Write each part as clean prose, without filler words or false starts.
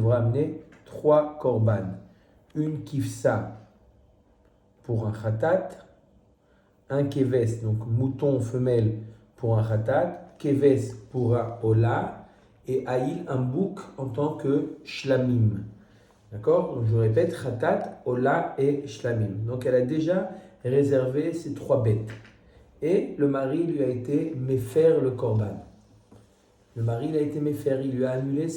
devra amener 3 korban. Une kifsa pour un khatat, un keves, donc mouton femelle pour un khatat, keves pour un ola, et aïl, un bouc en tant que shlamim. D'accord? Donc je répète, khatat, ola et shlamim. Donc elle a déjà réservé ces 3 bêtes. Et le mari lui a été méfaire le korban. Le mari il a été méfaire, il lui a annulé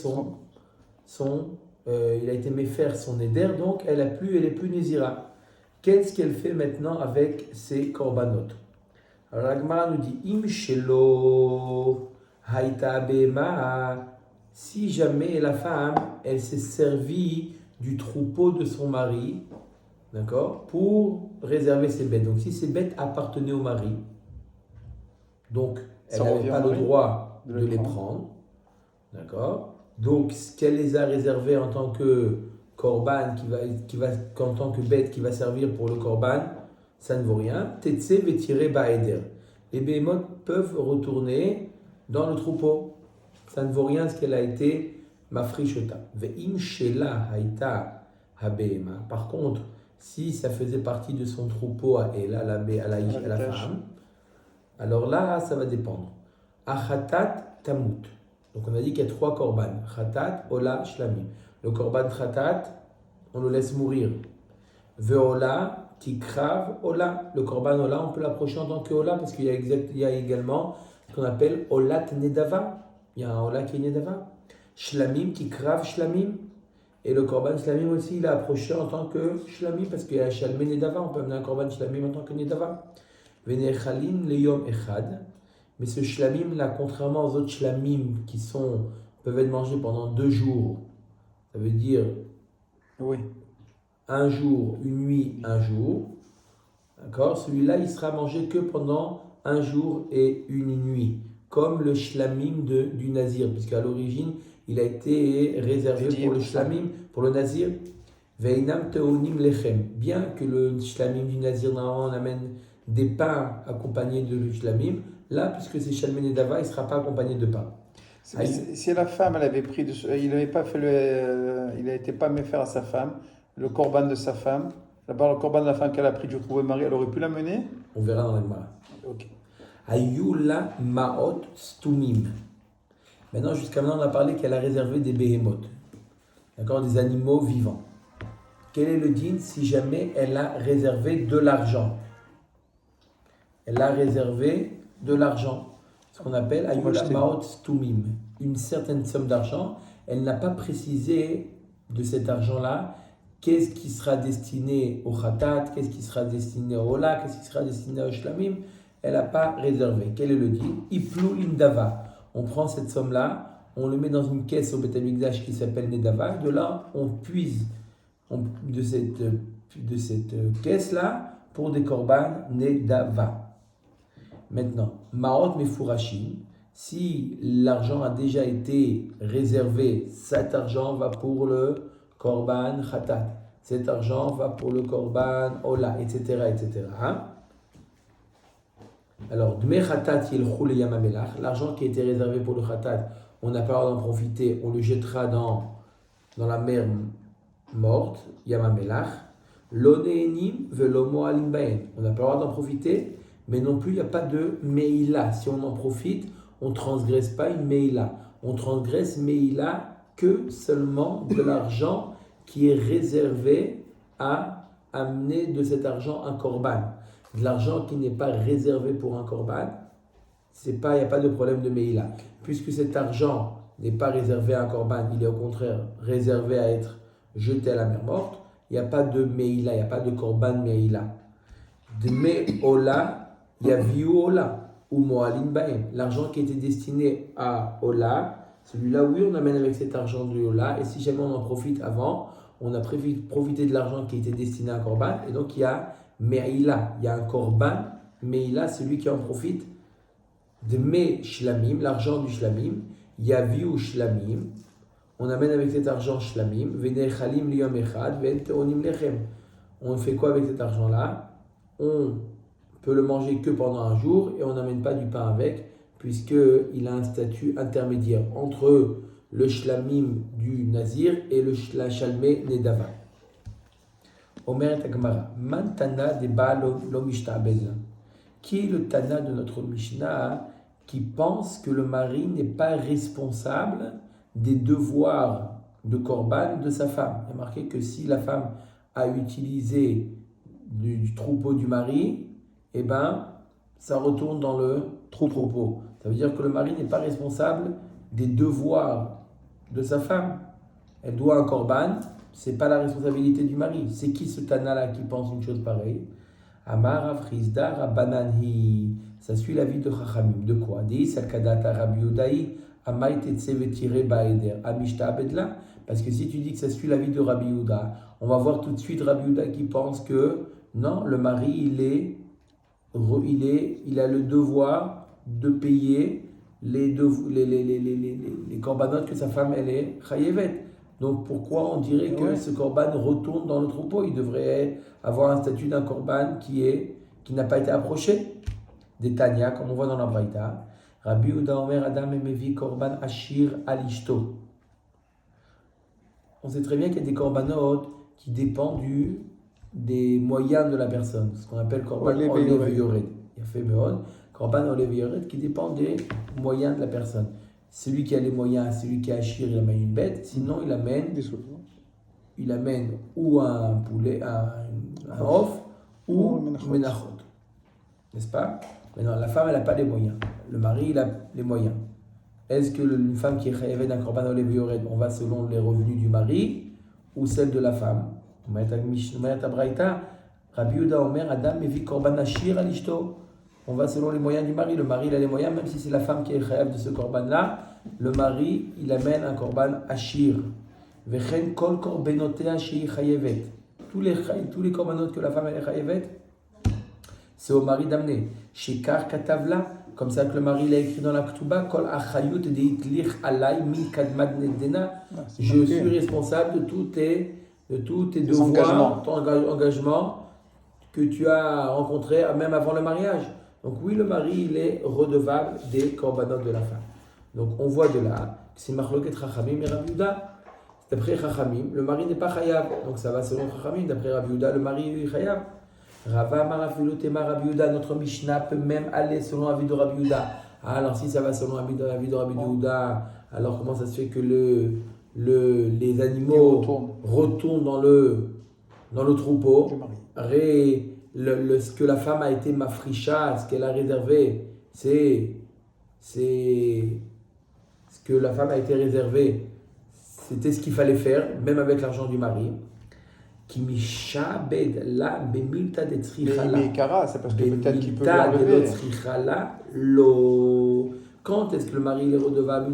il a été méfaire son éder, donc elle est plus nésira. Qu'est-ce qu'elle fait maintenant avec ses korbanot? Alors la Gemara nous dit im shelo haïta bema, si jamais la femme elle s'est servie du troupeau de son mari, d'accord, pour réserver ses bêtes. Donc si ces bêtes appartenaient au mari, donc elle n'avait pas le droit de les prendre, d'accord. Donc qu'elle les a réservées en tant que korban, en tant que bête qui va servir pour le korban, ça ne vaut rien. Tetse vetiré baeder. Les béhémoths peuvent retourner dans le troupeau. Ça ne vaut rien ce qu'elle a été mafrishota. Ve'im shela haïta habehema. Par contre, si ça faisait partie de son troupeau à elle, à la femme, alors là, ça va dépendre. Achatat tamut. Donc on a dit qu'il y a 3 korban. Khatat, ola, shlamim. Le korban khatat, on le laisse mourir. Veola, tikrav, ola. Le korban ola, on peut l'approcher en tant que ola parce qu'il y a également ce qu'on appelle olat nedava. Il y a un ola qui est nedava. Shlamim, tikrav, shlamim. Et le korban shlamim aussi, il a approché en tant que shlamim parce qu'il y a shalmé nedava. On peut amener un korban shlamim en tant que nedava. Venechalin leyom echad. Mais ce shlamim là, contrairement aux autres shlamim qui peuvent être mangés pendant 2 jours, ça veut dire un jour, une nuit, un jour. D'accord? Celui-là, il sera mangé que pendant 1 jour et une nuit, comme le shlamim du nazir, puisqu'à l'origine, il a été réservé pour le shlamim, pour le nazir. Veinam teonim lechem. Bien que le shlamim du nazir, normalement, on amène des pains accompagnés de shlamim. Là, puisque c'est Shalmé Nedava, il ne sera pas accompagné de pain. Si la femme, elle avait pris, il n'était pas méfaire à sa femme, le korban de sa femme, d'abord le korban de la femme qu'elle a pris du troupeau mari, elle aurait pu l'amener? On verra dans la Gemara. Ok. Ayula maot stumim. Maintenant, jusqu'à maintenant, on a parlé qu'elle a réservé des béhémoths, d'accord, des animaux vivants. Quel est le din si jamais elle a réservé de l'argent? Elle a réservé de l'argent, ce qu'on appelle ayula maot stumim, une certaine somme d'argent. Elle n'a pas précisé de cet argent-là qu'est-ce qui sera destiné au khatat, qu'est-ce qui sera destiné au ola, qu'est-ce qui sera destiné au shlamim. Elle n'a pas réservé. Quel est le din? Iplu indava. On prend cette somme-là, on le met dans une caisse au Beth Amikdash qui s'appelle Nedava. De là, on puise de cette caisse-là pour des korban Nedava. Maintenant, Maot Mefurashim, si l'argent a déjà été réservé, cet argent va pour le korban khatat, cet argent va pour le korban ola, etc. etc. Alors, Dme khatat yelchou le yamamelach, l'argent qui a été réservé pour le khatat, on n'a pas le droit d'en profiter, on le jettera dans la mer morte, yamamelach. L'oneenim velomo alim baen, on n'a pas le droit d'en profiter. Mais non plus, il n'y a pas de meïla. Si on en profite, on ne transgresse pas une meïla. On transgresse meïla que seulement de l'argent qui est réservé à amener de cet argent un korban. De l'argent qui n'est pas réservé pour un korban, il n'y a pas de problème de meïla. Puisque cet argent n'est pas réservé à un korban, il est au contraire réservé à être jeté à la mer morte, il n'y a pas de meïla, il n'y a pas de korban meïla. De me'ola, il y a Ola ou Moalim Baem. L'argent qui était destiné à Ola, celui-là, oui, on amène avec cet argent de Ola. Et si jamais on en profite avant, on a profité de l'argent qui était destiné à un korban. Et donc, il y a Me'ila, il y a un korban. Me'ila, celui qui en profite de Me Shlamim, l'argent du Shlamim. Il y a Viu Shlamim. On amène avec cet argent Shlamim. Vene Chalim Liyom Echad, Ven Teonim Lechem. On fait quoi avec cet argent-là? On peut le manger que pendant 1 jour et on n'amène pas du pain avec puisqu'il a un statut intermédiaire entre le shlamim du nazir et la shalmé nedava. Omer et Agmara, man tana de ba lo mishtabed. Qui est le tana de notre Mishnah qui pense que le mari n'est pas responsable des devoirs de korban de sa femme? Il y a marqué que si la femme a utilisé du troupeau du mari, eh ben, ça retourne dans le troupeau. Ça veut dire que le mari n'est pas responsable des devoirs de sa femme. Elle doit un korban, c'est pas la responsabilité du mari. C'est qui ce Tana-là qui pense une chose pareille? Amar Afrizda Rabbananhi. Ça suit l'avis de Chachamim. De quoi? Parce que si tu dis que ça suit l'avis de Rabbi Yehuda, on va voir tout de suite Rabbi Yehuda qui pense que non, le mari il a le devoir de payer les corbanotes que sa femme elle est chayevet. Donc pourquoi on dirait que ce korban retourne dans le troupeau? Il devrait avoir un statut d'un korban qui n'a pas été approché. Des Tanya, comme on voit dans la Braïta. Rabbi Yehuda Omer Adam Emevi korban ashir alishto. On sait très bien qu'il y a des corbanotes qui dépendent des moyens de la personne, ce qu'on appelle korban olev yored. Il y a fait meod, korban olev yored qui dépend des moyens de la personne. Celui qui a les moyens, celui qui a ashir, il amène une bête, sinon il amène ou un poulet, un off, ou menachot. N'est-ce pas? Maintenant, la femme, elle n'a pas les moyens. Le mari, il a les moyens. Est-ce que une femme qui est chayavet d'un korban olev yored, on va selon les revenus du mari ou celle de la femme? Rabbi Yehuda Omer Adam Mevi korban ashir alishto. On va selon les moyens du mari. Le mari, il a les moyens, même si c'est la femme qui est chayav de ce korban-là. Le mari, il amène un korban ashir. Vechen kol korbenotea shei chayevet. Tous les korbanotes que la femme elle est chayevet, c'est au mari d'amener. Shekar katavla, comme ça que le mari l'a écrit dans la Ktuba, kol achayut deitlich alay min kadmad nedena. Je suis responsable de tous tes devoirs, ton engagement que tu as rencontré même avant le mariage. Donc oui, le mari, il est redevable des corbanotes de la femme. Donc on voit de là que c'est Machloket Chachamim et Rabbi Yehuda. D'après Chachamim, le mari n'est pas chayav. Donc ça va selon Chachamim. D'après Rabbi Yehuda, le mari est chayav. Rava Marafilotema Rabbi Yehuda, notre Mishnah peut même aller selon l'avis de Rabbi Yehuda. Alors si ça va selon l'avis de Rabbi Yehuda, alors comment ça se fait que les animaux retournent dans le troupeau? Ce que la femme a été mafricha, ce qu'elle a réservé, c'est ce que la femme a été réservée, c'était ce qu'il fallait faire, même avec l'argent du mari. Qui mishabed la bemilta de tzrichala. Mais Kara, c'est parce que peut-être qu'il peut le relever. Quand est-ce que le mari est redevable?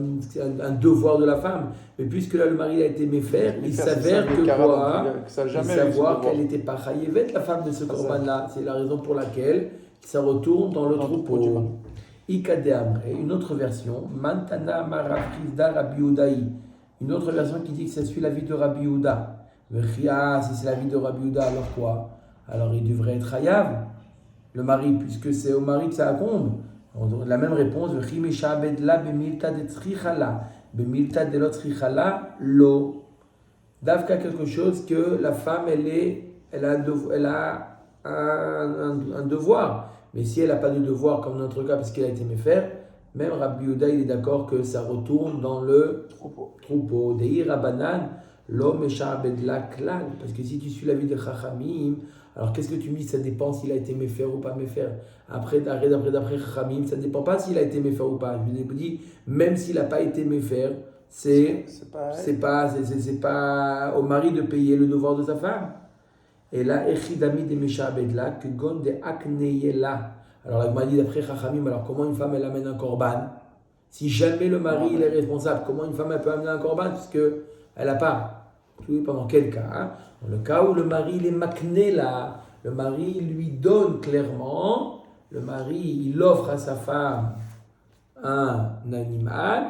Un devoir de la femme. Mais puisque là le mari a été méfaire, il s'avère que quoi? Savoir qu'elle n'était pas chayevet, la femme de ce korban-là. C'est la raison pour laquelle ça retourne dans le troupeau. Une autre version, Mantana Marafrizda Rabbi Yehudaï. Une autre version qui dit que ça suit la vie de Rabbi Yehuda. Si c'est la vie de Rabbi Yehuda, alors quoi? Alors il devrait être chayav, le mari, puisque c'est au mari que ça incombe. La même réponse, Davka, quelque chose que la femme, elle a un devoir. Mais si elle n'a pas de devoir, comme dans notre cas, parce qu'elle a été méfaire, même Rabbi Yehuda, il est d'accord que ça retourne dans le troupeau. Deir Rabanan, l'homme est la klal. Parce que si tu suis la vie de Chachamim, alors qu'est-ce que tu me dis? Ça dépend s'il a été méfaire ou pas méfaire. D'après Chachamim, ça ne dépend pas s'il a été méfaire ou pas. Je vous dis, même s'il n'a pas été méfaire, c'est pas au mari de payer le devoir de sa femme. Et là, Echidami de Meshabedla, que Gon de Akneyela. Alors, il m'a dit d'après Chachamim, alors comment une femme elle amène un korban? Si jamais le mari il est responsable, comment une femme elle peut amener un korban? Parce que elle n'a pas. Pendant quel cas? Dans le cas où le mari il est maknela, le mari lui donne clairement, le mari il offre à sa femme un animal,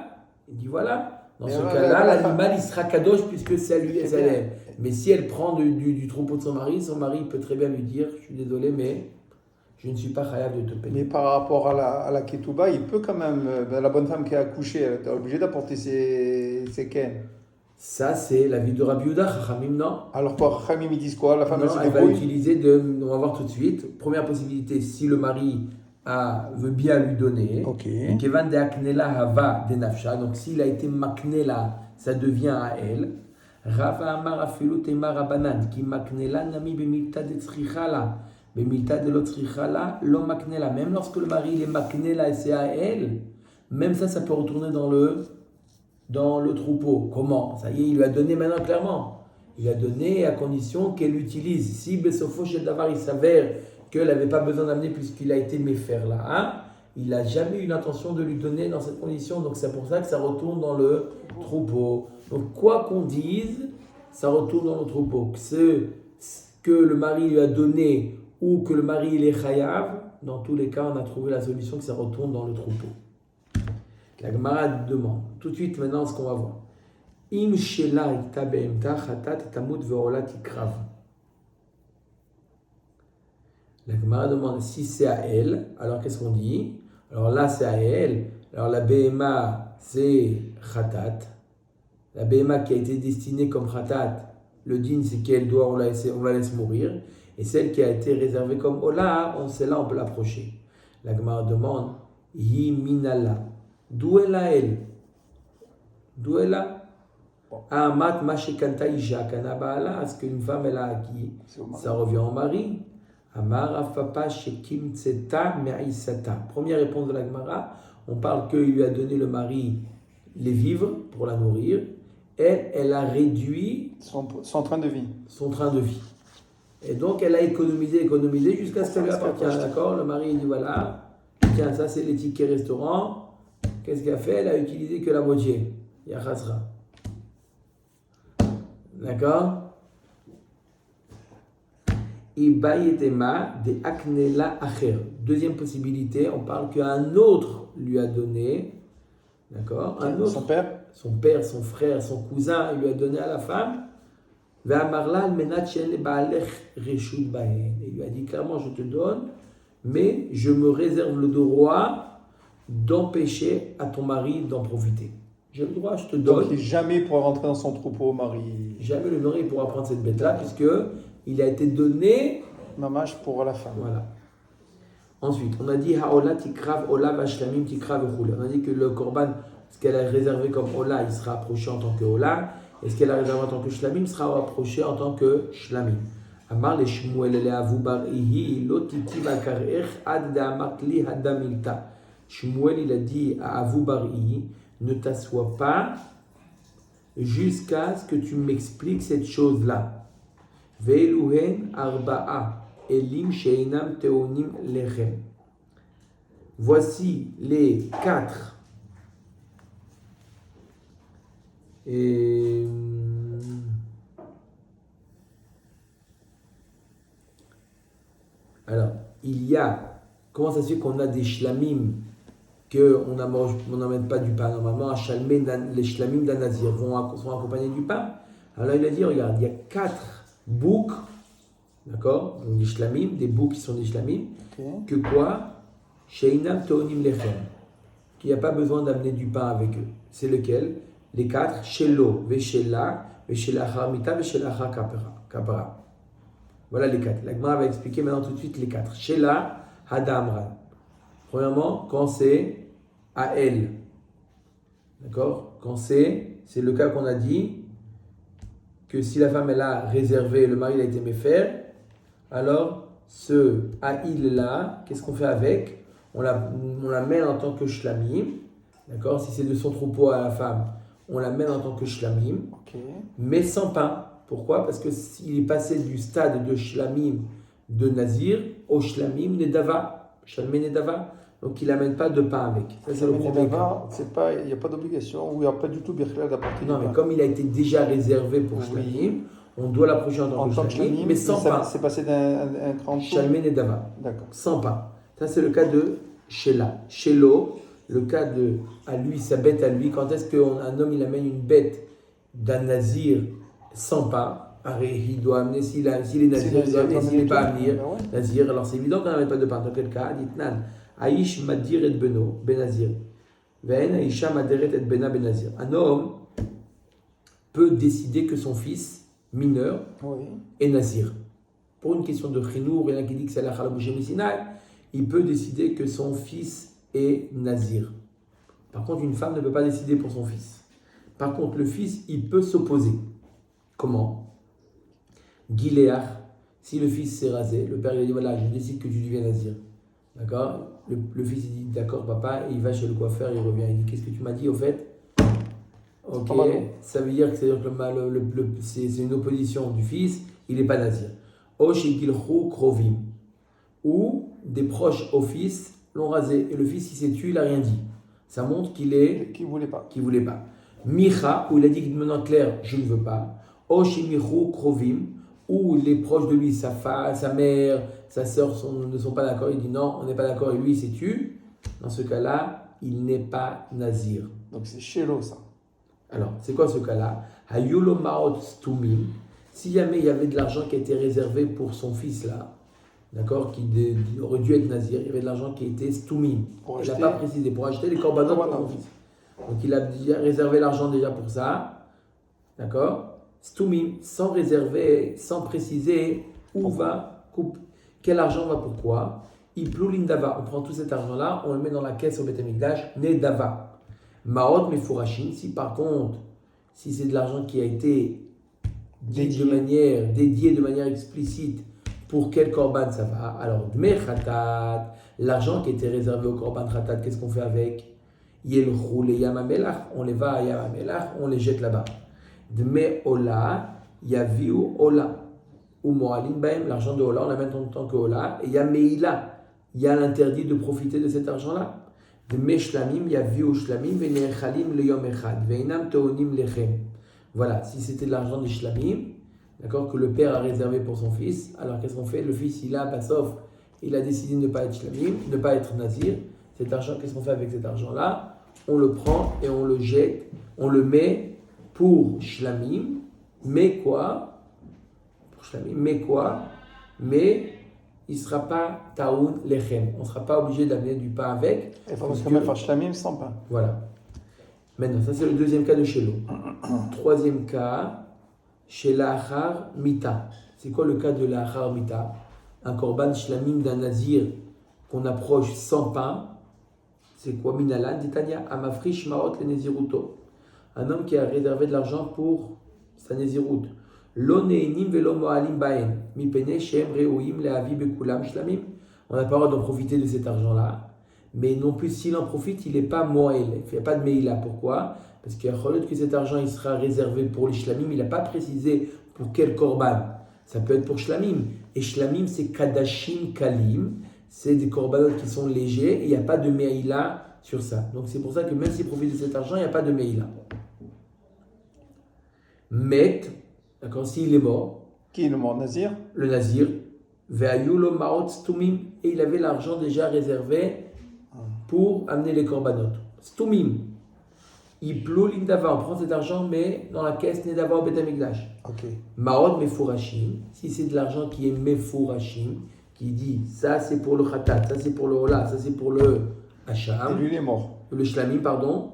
il dit voilà. Dans ce cas-là, l'animal il sera kadosh puisque c'est à lui et elle. Mais si elle prend du troupeau de son mari peut très bien lui dire, je suis désolé mais je ne suis pas chayav de te payer. Mais par rapport à la ketouba, il peut quand même, la bonne femme qui a accouché, elle est obligée d'apporter ses ken. Ça, c'est la vie de Rabbi Yehuda, Chachamim, non? Alors quoi, Khamim, ils disent quoi? La femme, Non, elle elle se va débrouille? utiliser on va voir tout de suite. Première possibilité, si le mari veut bien lui donner. Ok. Et Kevan de Aknela Hava de Nafsha. Donc s'il a été Maknela, ça devient à elle. Rava Amar Afilu Temar Abanan, qui Maknela Nami Bemilta de Tzrichala. Bemilta de l'Otzrichala, l'homme Maknela. Même lorsque le mari il est Maknela et c'est à elle, même ça peut retourner dans le troupeau. Comment? Ça y est, il lui a donné maintenant clairement. Il a donné à condition qu'elle l'utilise. Si Besofo Shel Davar il s'avère qu'elle n'avait pas besoin d'amener puisqu'il a été méfaire là, hein, il n'a jamais eu l'intention de lui donner dans cette condition. Donc c'est pour ça que ça retourne dans le troupeau. Donc quoi qu'on dise, ça retourne dans le troupeau. Ce que le mari lui a donné ou que le mari il est chayav, dans tous les cas on a trouvé la solution que ça retourne dans le troupeau. La Gemara demande, tout de suite maintenant ce qu'on va voir. Im shela ikta be'emta chatat tamut ve'ola tikrav. La Gemara demande si c'est à elle, alors qu'est-ce qu'on dit? Alors là c'est à elle, alors la BMA c'est chatat. La BMA qui a été destinée comme khatat, le din c'est qu'elle doit, on la laisse mourir. Et celle qui a été réservée comme ola, celle-là on peut l'approcher. La Gemara demande, hi minala. D'où est la elle? D'où est là? Amat mashekanta isha kana baala, ce qu'une femme elle a acquis, ça revient au mari. Amar afapa shekim tseta me'isata. Première réponse de la Gemara, on parle qu'il lui a donné le mari les vivres pour la nourrir. Elle a réduit son train de vie. Son train de vie. Et donc elle a économisé jusqu'à ce que ça lui appartient. D'accord? Le mari il dit voilà, tiens, ça c'est les tickets restaurant. Qu'est-ce qu'elle a fait? Elle a utilisé que la moitié. Yachasra. D'accord? Ibayetema de aknela acher. Deuxième possibilité, on parle qu'un autre lui a donné. D'accord? Un autre. Son père, son frère, son cousin, il lui a donné à la femme. Il lui a dit clairement, je te donne, mais je me réserve le droit d'empêcher à ton mari d'en profiter. J'ai le droit, je te donne. Donc jamais il pourra rentrer dans son troupeau, mari. Jamais le mari pourra prendre cette bête-là, puisque il a été donné. Mamage pour la femme. Voilà. Ensuite, on a dit Haola tikrav ola vashlamim tikrav echule. On a dit que le korban, ce qu'elle a réservé comme ola, il sera approché en tant que ola, et ce qu'elle a réservé en tant que shlamim sera approché en tant que shlamim. Amar le Shmuel le avu bar ihi lo titi vakarech ad da'amakli hadamilta. Shmuel il a dit à Avu bar ihi, ne t'assois pas jusqu'à ce que tu m'expliques cette chose-là. Ve'eluhen arba'a elim sheinam teonim lechem. Voici les 4 alors, il y a, comment ça se fait qu'on a des shlamim qu'on n'emmène pas du pain? Normalement, à Chalmé, les shlamim d'un nazir sont accompagnés du pain. Alors il a dit, regarde, il y a 4 boucs, d'accord? Donc des shlamim, des boucs qui sont des shlamim, que quoi? Sheinam teonim lechem, qu'il n'y a pas besoin d'amener du pain avec eux. C'est lequel? Les 4, Shelo, Veshela, Veshela Harmita, Veshela Kapara. Voilà les 4. La Gemara va expliquer maintenant tout de suite les 4. Shela, Hadamran. Premièrement, quand c'est à elle. D'accord? Quand c'est le cas qu'on a dit, que si la femme elle a réservé, le mari il a été méfaire, alors ce Aïl-là, qu'est-ce qu'on fait avec? On la mène en tant que shlamim. D'accord? Si c'est de son troupeau à la femme, on la mène en tant que shlamim, mais sans pain. Pourquoi? Parce que s'il est passé du stade de shlamim de Nazir au shlamim nedava, shalmé nedava, donc il n'amène pas de pain avec. Ça c'est le premier cas. Il n'y a pas d'obligation, ou il n'y a pas du tout birkla d'apporter. Non, mais comme il a été déjà réservé pour shlamim, on doit l'approcher en tant que shlamim, mais sans pain. C'est passé d'un cran shalmé nedava. D'accord. Sans pain. Ça c'est le cas de Shela. Shelo, le cas de à lui, sa bête à lui. Quand est-ce qu'un homme il amène une bête d'un nazir sans pain? il doit amener, s'il est nazir, il doit amener, s'il n'est pas amené, nazir, alors c'est évident qu'on n'amène pas de pain. Dans quel cas, dit Nan, Aïsh Madir et Beno, Benazir. Ve'en Aïcha Maderet et Bena Benazir. Un homme peut décider que son fils mineur est nazir. Pour une question de chinour, il y en a qui dit que c'est la Khalabouché Messinaï, il peut décider que son fils est nazir. Par contre, une femme ne peut pas décider pour son fils. Par contre, le fils, il peut s'opposer. Comment? Giléach, si le fils s'est rasé, le père il a dit voilà, je décide que tu deviens nazir. D'accord? Le fils il dit d'accord papa, et il va chez le coiffeur, il revient, il dit qu'est-ce que tu m'as dit au fait? Ok, ça veut dire que c'est une opposition du fils, il n'est pas nazir. Oshigilchu krovim, ou des proches au fils l'ont rasé, et le fils il s'est tué, il n'a rien dit. Ça montre qu'il voulait pas. Micha, où il a dit maintenant clair, je ne veux pas. Oshimichu krovim, où les proches de lui, sa femme, sa mère, sa sœur ne sont pas d'accord. Il dit non, on n'est pas d'accord et lui il s'est tué. Dans ce cas-là, il n'est pas nazir. Donc c'est chélo ça. Alors, c'est quoi ce cas-là? Hayulo maot stumim. Si jamais il y avait de l'argent qui a été réservé pour son fils là, d'accord, qui aurait dû être nazir, il y avait de l'argent qui était stumim. Il n'a pas précisé, pour acheter les corbanotes pour son fils. Donc il a réservé l'argent déjà pour ça, d'accord? Stumim, sans réserver, sans préciser où va, quel argent va pourquoi. Iploulin dava, on prend tout cet argent-là, on le met dans la caisse au Beth Amikdash, ne dava. Maot mefurashin, si par contre, si c'est de l'argent qui a été dédié de manière explicite, pour quel korban ça va? Alors, dme khatat, l'argent qui était réservé au korban khatat, qu'est-ce qu'on fait avec? Yelchou le yamamelach, on les va à yamamelach, on les jette là-bas. Dme ola, yaviu ola. Ou mo'alin baem, l'argent de ola, on l'amène en tant que ola. Et yameila, il y a l'interdit de profiter de cet argent-là. Dme shlamim, yaviu shlamim, venechalim le yom echad, veinam teonim lechem. Voilà, si c'était de l'argent des shlamim, d'accord, que le père a réservé pour son fils, alors qu'est-ce qu'on fait? Le fils, sauf, il a décidé de ne pas être shlamim, de ne pas être nazir. Cet argent, qu'est-ce qu'on fait avec cet argent-là? On le prend et on le jette, on le met pour shlamim, mais quoi? Pour shlamim, mais quoi? Mais il ne sera pas taoun lechem. On ne sera pas obligé d'amener du pain avec. Il faut quand même faire shlamim sans pain. Voilà. Maintenant, ça c'est le deuxième cas de Shelo. Troisième cas, chez l'achar mita. C'est quoi le cas de l'achar mita? Un korban shlamim d'un nazir qu'on approche sans pain. C'est quoi? Minalan, Titania, Amafrish Maot le Néziruto. Un homme qui a réservé de l'argent pour sa Nézirut. Lo neinim velo moalim baen. Mi pene shem reouim le avi bekulam shlamim. On n'a pas le droit d'en profiter de cet argent-là. Mais non plus, s'il en profite, il n'est pas moel. Il ne fait pas de meila. Pourquoi? Parce qu'il y a que cet argent il sera réservé pour les shlamim. Il n'a pas précisé pour quel korban. Ça peut être pour shlamim. Et shlamim, c'est kadashim kalim. C'est des corbanotes qui sont légers et il n'y a pas de meila sur ça. Donc c'est pour ça que même s'il profite de cet argent, il n'y a pas de meila. Met, d'accord, s'il est mort. Qui est le mort? Nazir? Le nazir. Ve'ayulo maot stumim. Et il avait l'argent déjà réservé pour amener les corbanotes. Stumim. Iplou l'indava. On prend cet argent, mais dans la caisse nedava au Beth Amikdash. Ok. Maot mefurashim. Si c'est de l'argent qui est mefurashim, qui dit ça c'est pour le khatat, ça c'est pour le hola, ça c'est pour le hacham. Et lui il est mort. Le shlamim, pardon.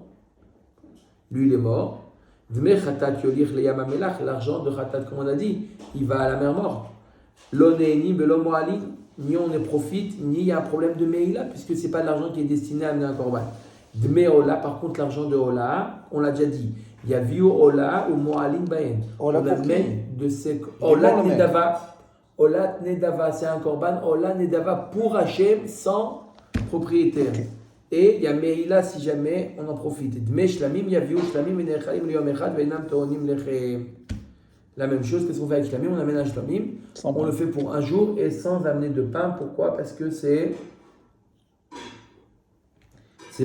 Lui il est mort. Dme khatat yolich le yamamelach, l'argent de khatat, comme on a dit, il va à la mer morte. Lo ne'eni belo mo'alim, ni on ne profite, ni il y a un problème de meila, puisque c'est pas de l'argent qui est destiné à amener un korban. Dme hola, par contre l'argent de hola, on l'a déjà dit. Il y a viu hola ou mo'alim baen. On amène de ces hola nedava. Olat Nedava, c'est un korban. Olat Nedava pour Hachem sans propriétaire. Et il y a Meila si jamais on en profite. Dme Shlamim, Yaviu Shlamim, Venechalim, Liyom Echad, Venam Teonim Lechem. La même chose, qu'est-ce qu'on fait avec Shlamim? On amène un Shlamim. On le fait pour un jour et sans amener de pain. Pourquoi? Parce que c'est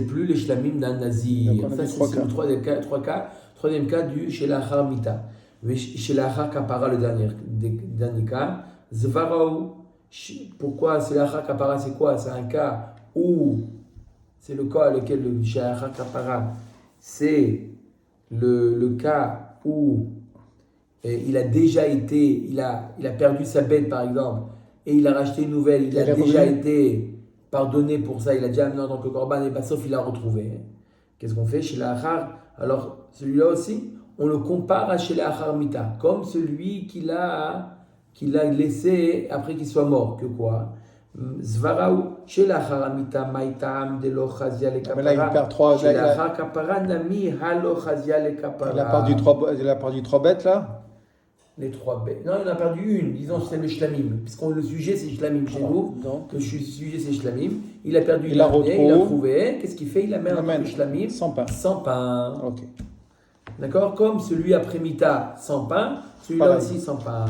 plus les Shlamim d'un Nazir. Ça, c'est le troisième cas du Shelachar Mita. Shelachar Kapara, le dernier cas. Zvaraou, pourquoi c'est la kapara, c'est quoi? C'est un cas où c'est le cas lequel le kapara, c'est le cas où il a déjà été, il a perdu sa bête par exemple, et il a racheté une nouvelle, il a déjà été pardonné pour ça, il a déjà amené en tant que korban, et sauf il l'a retrouvé. Qu'est-ce qu'on fait chez l'achar? Alors celui-là aussi, on le compare à chez l'achar mita, comme celui qu'il a laissé après qu'il soit mort, que quoi? Zvaraou, chez l'achar mita, maïtam, de lo chazia le kapara. Mais là, il perd 3. Chez l'achar kapara, nami, halo chazia le kapara. Il a perdu 3 bêtes là. Les 3 bêtes. Non, il en a perdu une. Disons que c'est le shlamim. Puisque le sujet c'est shlamim chez nous. Donc, le sujet c'est shlamim. Il a perdu il l'a retrouvé. Qu'est-ce qu'il fait? Il amène un shlamim sans pain. Sans pain. Ok. D'accord? Comme celui après Mita sans pain, celui-là aussi sans pain.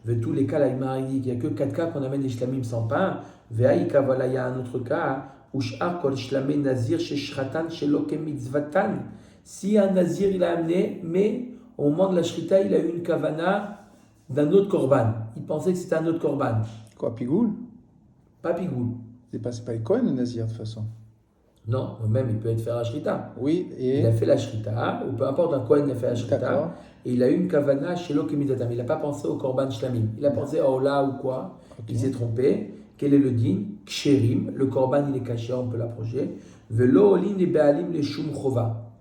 De tous les cas, là, il dit qu'il n'y a que 4 cas qu'on amène des shlamim sans pain. Ve'aïka, voilà, il y a un autre cas. Ush'ar kol shlamim nazir chez shratan chez loke mitzvatan. Si un nazir il a amené, mais au moment de la shrita, il a eu une kavana d'un autre korban. Il pensait que c'était un autre korban. Quoi, pigoul? Pas pigoul. C'est pas les Kohen le nazir de toute façon. Non, même il peut être fait la shrita. Oui, et. Il a fait la shrita, ou peu importe un Kohen il a fait la shrita, et il a eu une kavana chez l'okemidatam. Il n'a pas pensé au korban shlamim. Il a pensé à Ola ou quoi. Okay. Il s'est trompé. Quel est le din? Ksherim. Le korban il est caché, on peut l'approcher. Velo olin les bealim les shum chova.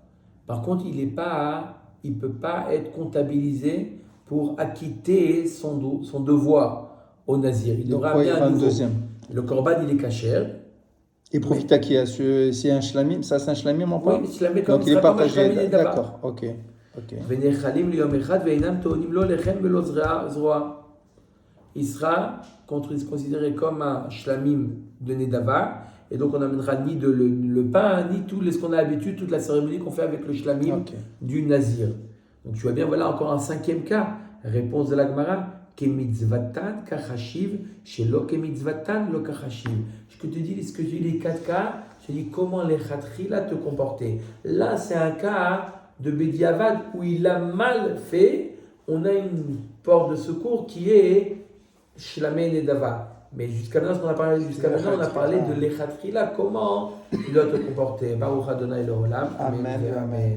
Par contre, il ne peut pas être comptabilisé pour acquitter son devoir au nazir. Il devra amener un nouveau. Le korban, il est caché. Et profite à qui? C'est un shlamim? Ça, c'est un shlamim en pas? Oui, shlamim comme donc il est partagé. D'accord, ok. Il sera considéré comme un shlamim de Nedava. Et donc on n'amènera ni le pain, ni tout ce qu'on a l'habitude, toute la cérémonie qu'on fait avec le shlamim du nazir. Donc tu vois bien, voilà encore un 5e cas. Réponse de la Gemara. Kemitzvatan kachashiv, shelo kemitzvatan lo kachashiv. Ce que tu dis les 4 cas, je te dis comment les khatrila te comporter. Là, c'est un cas de Bediavad où il a mal fait. On a une porte de secours qui est shlamé nedava. Mais jusqu'à maintenant, on a parlé de l'echatchila, comment tu dois te comporter. Baruch Adonai Leolam. Amen.